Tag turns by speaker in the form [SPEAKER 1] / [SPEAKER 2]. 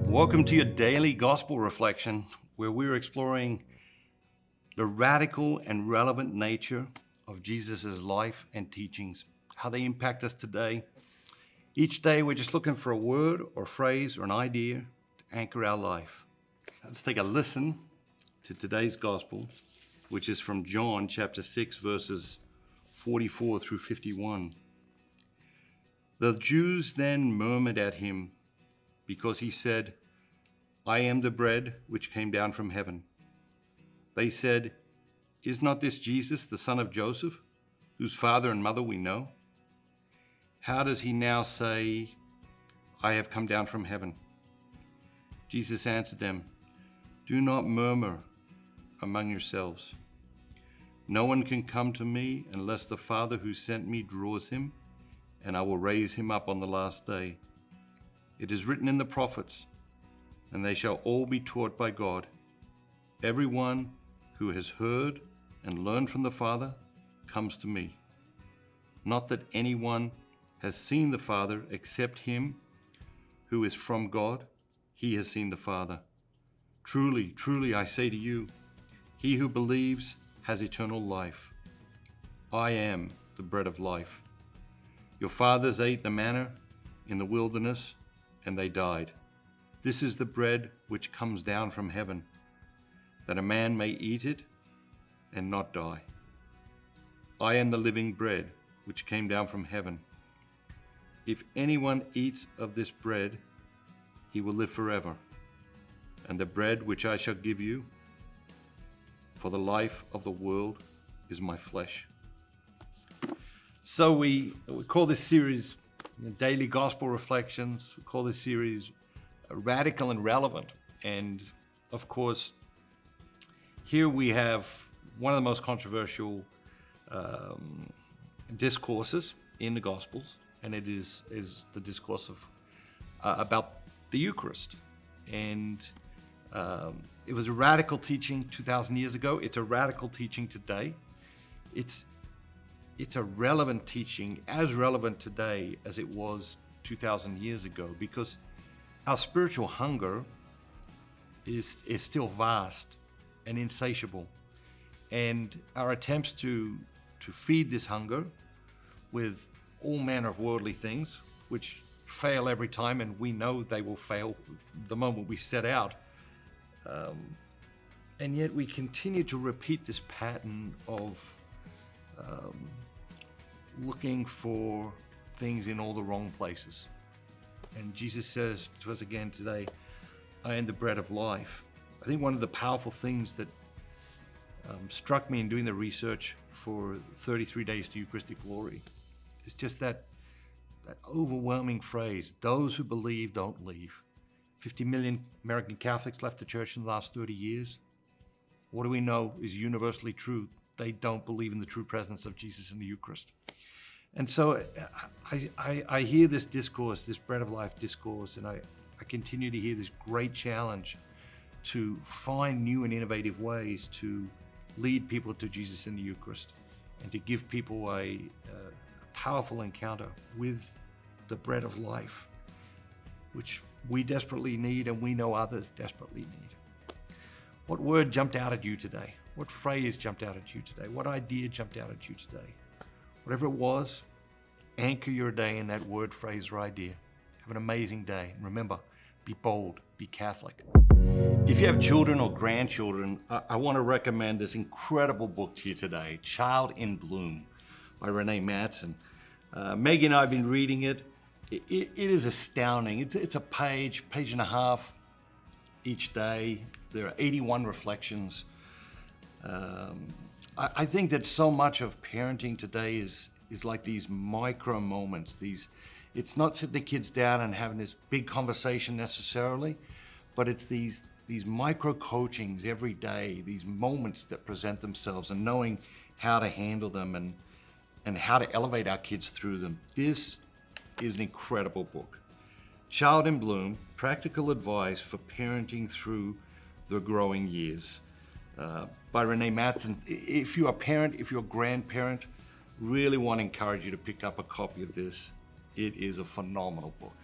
[SPEAKER 1] Welcome to your daily gospel reflection, where we're exploring the radical and relevant nature of Jesus' life and teachings, how they impact us today. Each day, we're just looking for a word or phrase or an idea to anchor our life. Let's take a listen to today's gospel, which is from John chapter 6, verses 44 through 51. The Jews then murmured at him because he said, "I am the bread which came down from heaven." They said, "Is not this Jesus, the son of Joseph, whose father and mother we know? How does he now say, 'I have come down from heaven'?" Jesus answered them, "Do not murmur among yourselves. No one can come to me unless the Father who sent me draws him, and I will raise him up on the last day. It is written in the prophets, and they shall all be taught by God. Everyone who has heard and learned from the Father comes to me. Not that anyone has seen the Father except him who is from God. He has seen the Father. Truly, truly, I say to you, he who believes has eternal life. I am the bread of life. Your fathers ate the manna in the wilderness, and they died. This is the bread which comes down from heaven, that a man may eat it and not die. I am the living bread which came down from heaven. If anyone eats of this bread, he will live forever. And the bread which I shall give you for the life of the world is my flesh." So we call this series Daily Gospel Reflections. We call this series Radical and Relevant. And of course, here we have one of the most controversial discourses in the Gospels, and it is the discourse of about the Eucharist. And it was a radical teaching 2,000 years ago. It's a radical teaching today. It's a relevant teaching, as relevant today as it was 2,000 years ago, because our spiritual hunger is still vast and insatiable. And our attempts to feed this hunger with all manner of worldly things, which fail every time, and we know they will fail the moment we set out. And yet we continue to repeat this pattern of looking for things in all the wrong places. And Jesus says to us again today, "I am the bread of life." I think one of the powerful things that struck me in doing the research for 33 Days to Eucharistic Glory is just that overwhelming phrase, "Those who believe don't leave." 50 million American Catholics left the church in the last 30 years. What do we know is universally true? They don't believe in the true presence of Jesus in the Eucharist. And so I hear this discourse, this bread of life discourse, and I continue to hear this great challenge to find new and innovative ways to lead people to Jesus in the Eucharist and to give people a powerful encounter with the bread of life, which we desperately need and we know others desperately need. What word jumped out at you today? What phrase jumped out at you today? What idea jumped out at you today? Whatever it was, anchor your day in that word, phrase, or idea. Have an amazing day. And remember, be bold, be Catholic. If you have children or grandchildren, I want to recommend this incredible book to you today, Child in Bloom by Renee Mattson. Maggie and I have been reading it. It is astounding. It's a page and a half each day. There are 81 reflections. I think that so much of parenting today is like these micro moments. It's not sitting the kids down and having this big conversation necessarily, but it's these micro coachings every day, these moments that present themselves, and knowing how to handle them and how to elevate our kids through them. This is an incredible book. Child in Bloom, Practical Advice for Parenting Through the Growing Years, by Renee Mattson. If you're a parent, if you're a grandparent, really want to encourage you to pick up a copy of this. It is a phenomenal book.